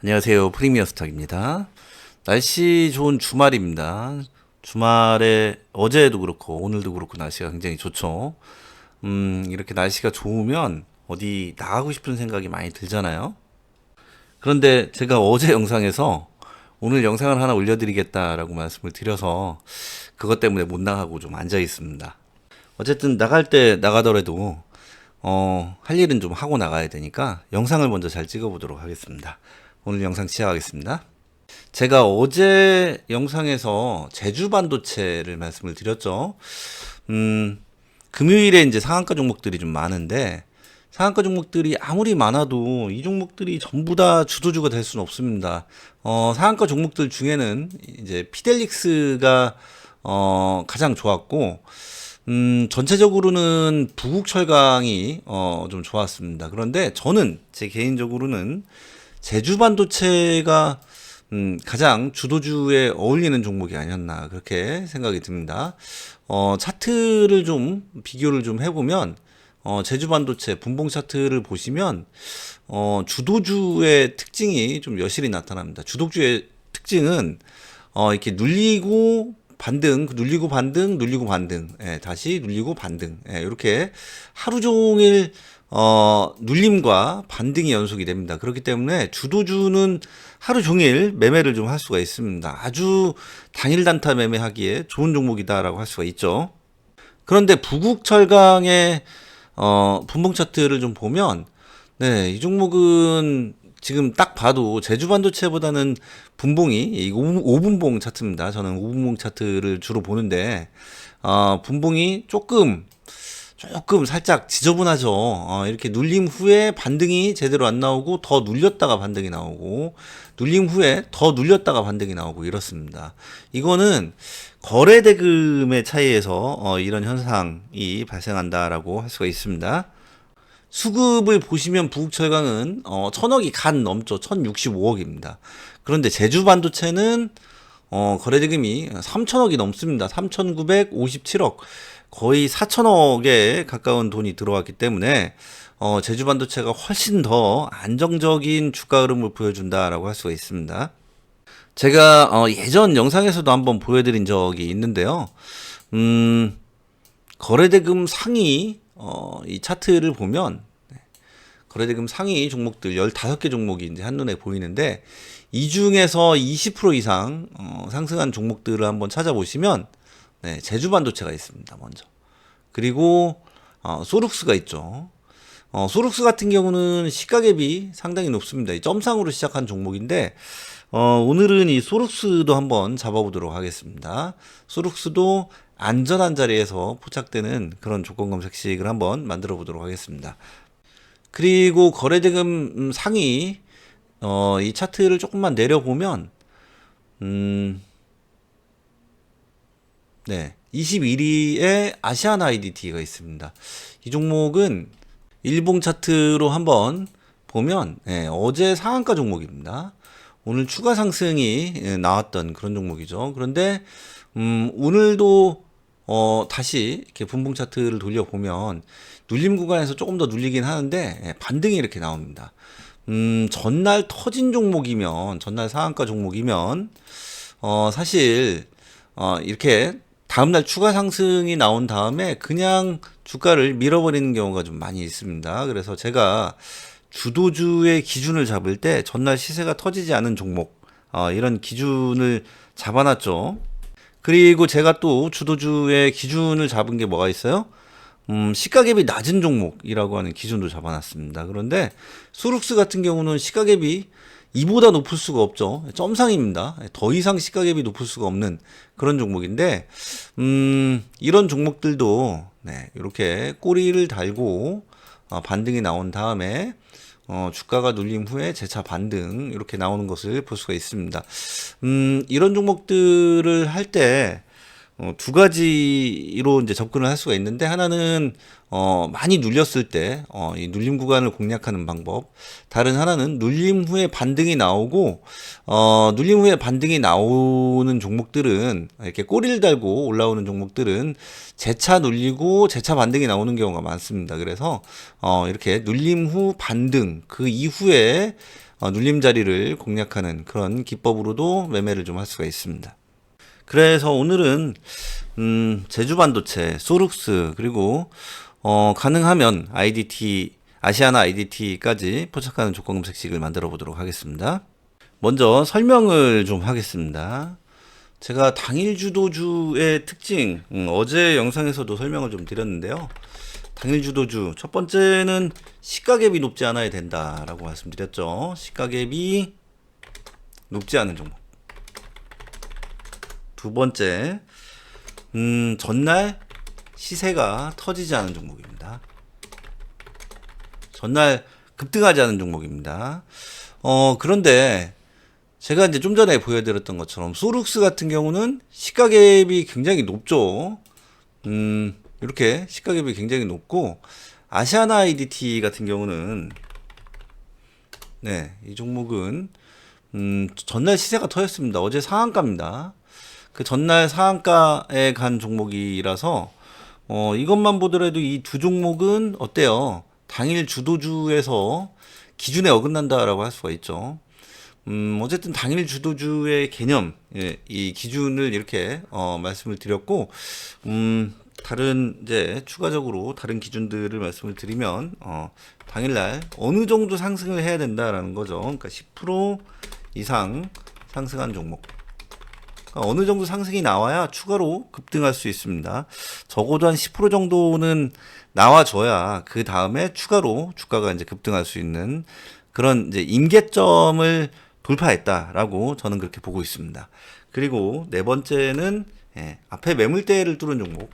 안녕하세요. 프리미어 스탁입니다. 날씨 좋은 주말입니다. 주말에 어제도 그렇고 오늘도 그렇고 날씨가 굉장히 좋죠. 이렇게 날씨가 좋으면 어디 나가고 싶은 생각이 많이 들잖아요. 그런데 제가 어제 영상에서 오늘 영상을 하나 올려드리겠다라고 말씀을 드려서 그것 때문에 못 나가고 좀 앉아 있습니다. 어쨌든 나갈 때 나가더라도 할 일은 좀 하고 나가야 되니까 영상을 먼저 잘 찍어보도록 하겠습니다. 오늘 영상 시작하겠습니다. 제가 어제 영상에서 제주 반도체를 말씀을 드렸죠. 금요일에 이제 상한가 종목들이 좀 많은데 상한가 종목들이 아무리 많아도 이 종목들이 전부 다 주도주가 될 수는 없습니다. 상한가 종목들 중에는 이제 피델릭스가 가장 좋았고 전체적으로는 부국철강이 좀 좋았습니다. 그런데 저는 제 개인적으로는 제주 반도체가 가장 주도주에 어울리는 종목이 아니었나 그렇게 생각이 듭니다. 차트를 좀 비교를 좀 해보면 제주 반도체 분봉 차트를 보시면 주도주의 특징이 좀 여실히 나타납니다. 주도주의 특징은 이렇게 눌리고 반등, 눌리고 반등, 눌리고 반등, 예, 다시 눌리고 반등, 예, 이렇게 하루 종일 눌림과 반등이 연속이 됩니다. 그렇기 때문에 주도주는 하루 종일 매매를 좀 할 수가 있습니다. 아주 단일 단타 매매하기에 좋은 종목이다라고 할 수가 있죠. 그런데 부국철강의 분봉 차트를 좀 보면 네, 이 종목은 지금 딱 봐도 제주 반도체보다는 분봉이 이 5분봉 차트입니다. 저는 5분봉 차트를 주로 보는데 분봉이 조금 살짝 지저분하죠. 이렇게 눌림 후에 반등이 제대로 안 나오고 더 눌렸다가 반등이 나오고 눌림 후에 더 눌렸다가 반등이 나오고 이렇습니다. 이거는 거래 대금의 차이에서 이런 현상이 발생한다라고 할 수가 있습니다. 수급을 보시면 부국철강은 1000억이 간 넘죠. 1065억입니다. 그런데 제주 반도체는 거래대금이 3000억이 넘습니다. 3957억. 거의 4000억에 가까운 돈이 들어왔기 때문에 제주 반도체가 훨씬 더 안정적인 주가 흐름을 보여준다라고 할 수가 있습니다. 제가 예전 영상에서도 한번 보여드린 적이 있는데요. 거래대금 상위 이 차트를 보면 거래대금 상위 종목들 15개 종목이 이제 한눈에 보이는데 이 중에서 20% 이상 상승한 종목들을 한번 찾아보시면 네, 제주 반도체가 있습니다. 먼저. 그리고 소룩스가 있죠. 소룩스 같은 경우는 시가갭이 상당히 높습니다. 이 점상으로 시작한 종목인데 오늘은 이 소룩스도 한번 잡아보도록 하겠습니다. 소룩스도 안전한 자리에서 포착되는 그런 조건 검색식을 한번 만들어 보도록 하겠습니다. 그리고 거래대금 상위 이 차트를 조금만 내려보면 네, 21위에 아시안 IDT가 있습니다. 이 종목은 일봉 차트로 한번 보면 어제 상한가 종목입니다. 오늘 추가 상승이 나왔던 그런 종목이죠. 그런데 오늘도 다시 이렇게 분봉 차트를 돌려보면 눌림 구간에서 조금 더 눌리긴 하는데 반등이 이렇게 나옵니다. 전날 터진 종목이면 전날 상한가 종목이면 사실 이렇게 다음날 추가 상승이 나온 다음에 그냥 주가를 밀어버리는 경우가 좀 많이 있습니다. 그래서 제가 주도주의 기준을 잡을 때 전날 시세가 터지지 않은 종목 이런 기준을 잡아놨죠. 그리고 제가 또 주도주의 기준을 잡은 게 뭐가 있어요? 시가갭이 낮은 종목이라고 하는 기준도 잡아놨습니다. 그런데 소룩스 같은 경우는 시가갭이 이보다 높을 수가 없죠. 점상입니다. 더 이상 시가갭이 높을 수가 없는 그런 종목인데 이런 종목들도 네, 이렇게 꼬리를 달고 반등이 나온 다음에 주가가 눌림 후에 재차 반등 이렇게 나오는 것을 볼 수가 있습니다. 이런 종목들을 할 때 두 가지로 이제 접근을 할 수가 있는데 하나는 많이 눌렸을 때 이 눌림 구간을 공략하는 방법. 다른 하나는 눌림 후에 반등이 나오고 눌림 후에 반등이 나오는 종목들은 이렇게 꼬리를 달고 올라오는 종목들은 재차 눌리고 재차 반등이 나오는 경우가 많습니다. 그래서 이렇게 눌림 후 반등 그 이후에 눌림 자리를 공략하는 그런 기법으로도 매매를 좀 할 수가 있습니다. 그래서 오늘은 제주반도체, 소룩스, 그리고 가능하면 IDT, 아시아나 IDT까지 포착하는 조건 검색식을 만들어 보도록 하겠습니다. 먼저 설명을 좀 하겠습니다. 제가 당일 주도주의 특징, 어제 영상에서도 설명을 좀 드렸는데요. 당일 주도주, 첫 번째는 시가갭이 높지 않아야 된다라고 말씀드렸죠. 시가갭이 높지 않은 종목. 두 번째, 전날 시세가 터지지 않은 종목입니다. 전날 급등하지 않은 종목입니다. 그런데 제가 이제 좀 전에 보여드렸던 것처럼 소룩스 같은 경우는 시가갭이 굉장히 높죠. 이렇게 시가갭이 굉장히 높고, 아시아나 IDT 같은 경우는 네, 이 종목은 전날 시세가 터졌습니다. 어제 상한가입니다. 그 전날 상한가에 간 종목이라서 이것만 보더라도 이 두 종목은 어때요? 당일 주도주에서 기준에 어긋난다라고 할 수가 있죠. 어쨌든 당일 주도주의 개념, 예, 이 기준을 이렇게 말씀을 드렸고, 다른 이제 추가적으로 다른 기준들을 말씀을 드리면 당일날 어느 정도 상승을 해야 된다라는 거죠. 그러니까 10% 이상 상승한 종목. 그러니까 어느 정도 상승이 나와야 추가로 급등할 수 있습니다. 적어도 한 10% 정도는 나와줘야 그 다음에 추가로 주가가 이제 급등할 수 있는 그런 이제 임계점을 돌파했다라고 저는 그렇게 보고 있습니다. 그리고 네 번째는 앞에 매물대를 뚫은 종목.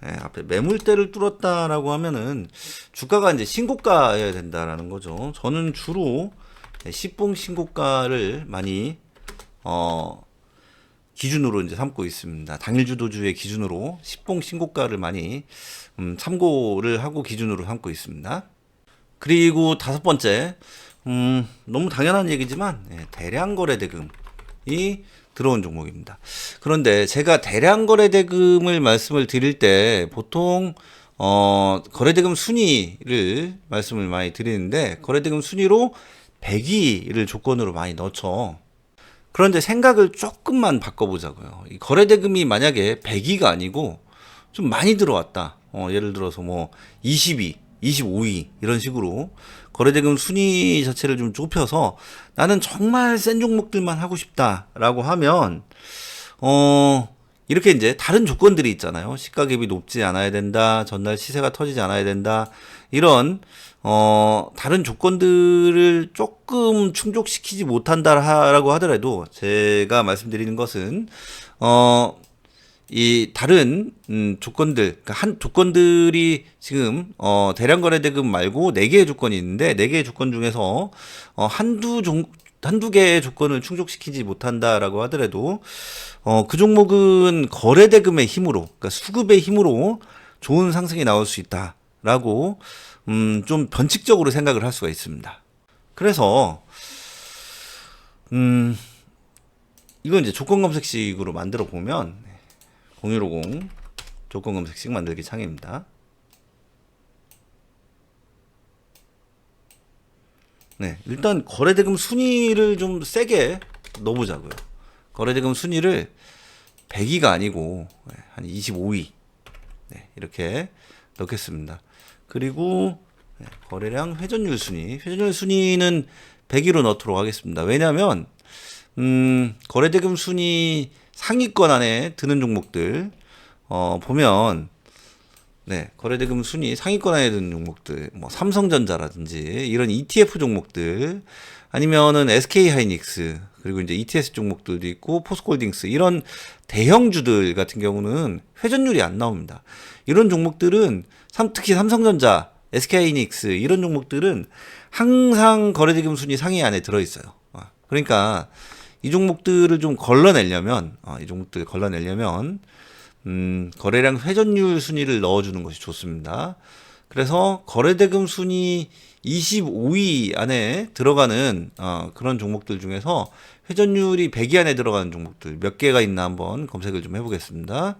앞에 매물대를 뚫었다라고 하면은 주가가 이제 신고가여야 된다라는 거죠. 저는 주로 10봉 신고가를 많이 기준으로 이제 삼고 있습니다. 당일 주도주의 기준으로 10봉 신고가를 많이 참고를 하고 기준으로 삼고 있습니다. 그리고 다섯 번째, 너무 당연한 얘기지만 대량 거래 대금이 들어온 종목입니다. 그런데 제가 대량 거래 대금을 말씀을 드릴 때 보통 거래대금 순위를 말씀을 많이 드리는데, 거래대금 순위로 100위를 조건으로 많이 넣죠. 그런데 생각을 조금만 바꿔보자고요. 이 거래대금이 만약에 100위가 아니고 좀 많이 들어왔다. 예를 들어서 뭐 20위, 25위 이런 식으로 거래대금 순위 자체를 좀 좁혀서 나는 정말 센 종목들만 하고 싶다라고 하면 이렇게 이제 다른 조건들이 있잖아요. 시가갭이 높지 않아야 된다. 전날 시세가 터지지 않아야 된다. 이런 다른 조건들을 조금 충족시키지 못한다라고 하더라도 제가 말씀드리는 것은 이 다른 조건들, 그러니까 한 조건들이 지금 대량 거래 대금 말고 4개의 조건이 있는데 4개의 조건 중에서 한두 개의 조건을 충족시키지 못한다라고 하더라도 그 종목은 거래 대금의 힘으로, 그러니까 수급의 힘으로 좋은 상승이 나올 수 있다라고 좀 변칙적으로 생각을 할 수가 있습니다. 그래서 이건 이제 조건 검색식으로 만들어 보면 0150 조건 검색식 만들기 창입니다. 네, 일단 거래대금 순위를 좀 세게 넣어보자고요. 거래대금 순위를 100위가 아니고 한 25위 이렇게 넣겠습니다. 그리고 거래량 회전율 순위, 회전율 순위는 100위로 넣도록 하겠습니다. 왜냐하면 거래대금 순위 상위권 안에 드는 종목들 보면 거래대금 순위 상위권 안에 드는 종목들, 뭐 삼성전자라든지 이런 ETF 종목들, 아니면은 SK하이닉스, 그리고 이제 ETS 종목들도 있고 포스코홀딩스, 이런 대형주들 같은 경우는 회전율이 안 나옵니다. 이런 종목들은 특히 삼성전자, SK하이닉스 이런 종목들은 항상 거래대금 순위 상위 안에 들어 있어요. 그러니까 이 종목들을 좀 걸러내려면 거래량 회전율 순위를 넣어주는 것이 좋습니다. 그래서 거래대금 순위 25위 안에 들어가는 그런 종목들 중에서 회전율이 100위 안에 들어가는 종목들 몇 개가 있나 한번 검색을 좀 해보겠습니다.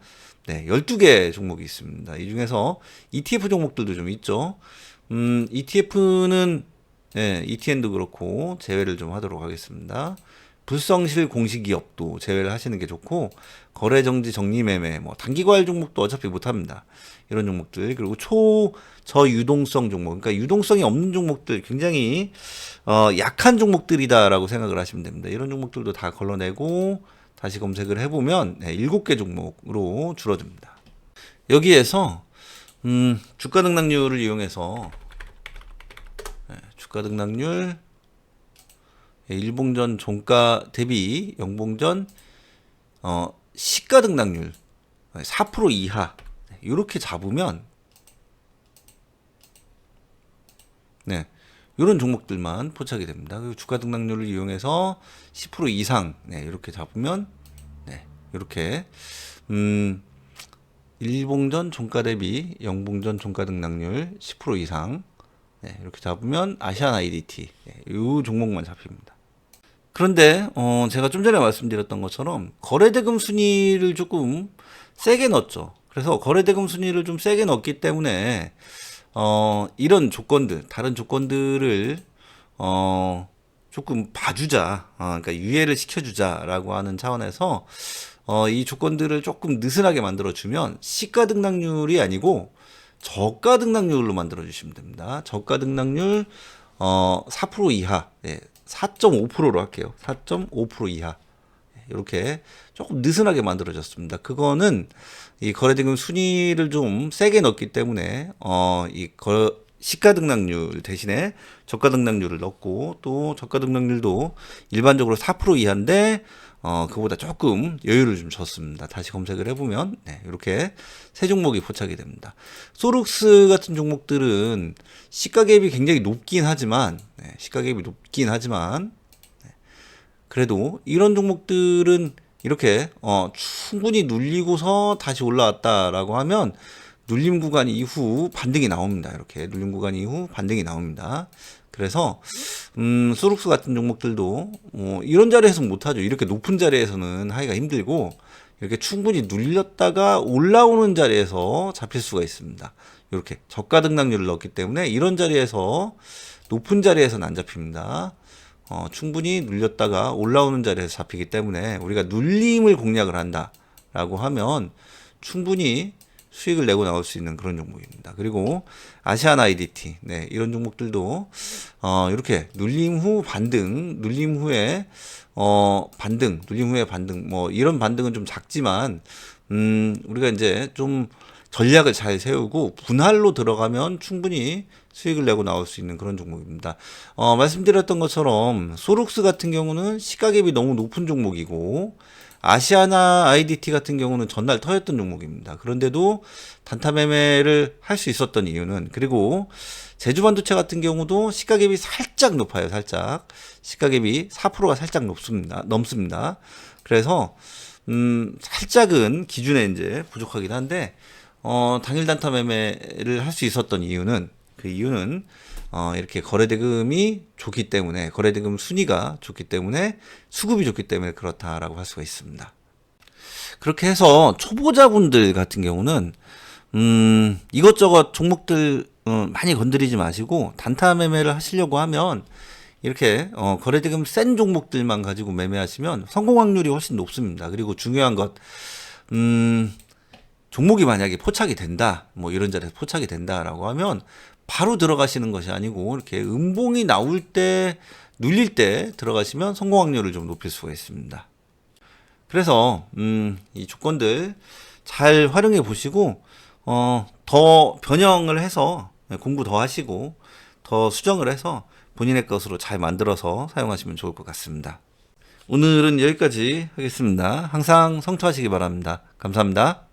12개 종목이 있습니다. 이 중에서 ETF 종목들도 좀 있죠. ETF는 ETN도 그렇고 제외를 좀 하도록 하겠습니다. 불성실 공시기업도 제외를 하시는 게 좋고, 거래정지 정리매매, 뭐 단기과열 종목도 어차피 못합니다. 이런 종목들. 그리고 초저유동성 종목, 그러니까 유동성이 없는 종목들, 굉장히 약한 종목들이다라고 생각을 하시면 됩니다. 이런 종목들도 다 걸러내고 다시 검색을 해보면 7개 종목으로 줄어듭니다. 여기에서 주가 등락률을 이용해서 주가 등락률, 일봉전 종가 대비 영봉전 시가 등락률 4% 이하 이렇게 잡으면 이런 종목들만 포착이 됩니다. 그리고 주가 등락률을 이용해서 10% 이상 이렇게 잡으면 이렇게 일봉전 종가 대비 영봉전 종가 등락률 10% 이상 이렇게 잡으면 아시안 IDT 이 종목만 잡힙니다. 그런데 제가 좀 전에 말씀드렸던 것처럼 거래대금 순위를 조금 세게 넣었죠. 그래서 거래대금 순위를 좀 세게 넣었기 때문에 이런 조건들, 다른 조건들을 조금 봐주자, 그러니까 유예를 시켜주자라고 하는 차원에서 이 조건들을 조금 느슨하게 만들어주면 시가 등락률이 아니고 저가 등락률로 만들어주시면 됩니다. 저가 등락률 4% 이하, 4.5%로 할게요. 4.5% 이하. 이렇게 조금 느슨하게 만들어졌습니다. 그거는 이 거래대금 순위를 좀 세게 넣었기 때문에 시가 등락률 대신에 저가 등락률을 넣고, 또 저가 등락률도 일반적으로 4% 이하인데 그보다 조금 여유를 좀 줬습니다. 다시 검색을 해보면 이렇게 세 종목이 포착이 됩니다. 소룩스 같은 종목들은 시가갭이 굉장히 높긴 하지만 그래도 이런 종목들은 이렇게 충분히 눌리고서 다시 올라왔다라고 하면 눌림 구간 이후 반등이 나옵니다. 이렇게 눌림 구간 이후 반등이 나옵니다. 그래서 소룩스 같은 종목들도 이런 자리에서 못하죠. 이렇게 높은 자리에서는 하기가 힘들고, 이렇게 충분히 눌렸다가 올라오는 자리에서 잡힐 수가 있습니다. 이렇게 저가 등락률을 넣었기 때문에 이런 자리에서, 높은 자리에서는 안 잡힙니다. 충분히 눌렸다가 올라오는 자리에서 잡히기 때문에 우리가 눌림을 공략을 한다라고 하면 충분히 수익을 내고 나올 수 있는 그런 종목입니다. 그리고 아시안 IDT, 이런 종목들도 이렇게 눌림 후 반등, 눌림 후에 반등, 뭐 이런 반등은 좀 작지만 우리가 이제 좀 전략을 잘 세우고 분할로 들어가면 충분히 수익을 내고 나올 수 있는 그런 종목입니다. 말씀드렸던 것처럼 소룩스 같은 경우는 시가갭이 너무 높은 종목이고, 아시아나 IDT 같은 경우는 전날 터였던 종목입니다. 그런데도 단타 매매를 할 수 있었던 이유는, 그리고 제주반도체 같은 경우도 시가갭이 살짝 높아요. 살짝 시가갭이 4%가 살짝 넘습니다. 그래서 살짝은 기준에 이제 부족하긴 한데 당일 단타 매매를 할 수 있었던 이유는, 그 이유는 이렇게 거래대금이 좋기 때문에, 거래대금 순위가 좋기 때문에, 수급이 좋기 때문에 그렇다라고 할 수가 있습니다. 그렇게 해서 초보자분들 같은 경우는 이것저것 종목들 많이 건드리지 마시고 단타 매매를 하시려고 하면 이렇게 거래대금 센 종목들만 가지고 매매하시면 성공 확률이 훨씬 높습니다. 그리고 중요한 것, 종목이 만약에 포착이 된다, 뭐 이런 자리에서 포착이 된다라고 하면 바로 들어가시는 것이 아니고 이렇게 음봉이 나올 때, 눌릴 때 들어가시면 성공 확률을 좀 높일 수가 있습니다. 그래서 이 조건들 잘 활용해 보시고 더 변형을 해서 공부 더 하시고 더 수정을 해서 본인의 것으로 잘 만들어서 사용하시면 좋을 것 같습니다. 오늘은 여기까지 하겠습니다. 항상 성투하시기 바랍니다. 감사합니다.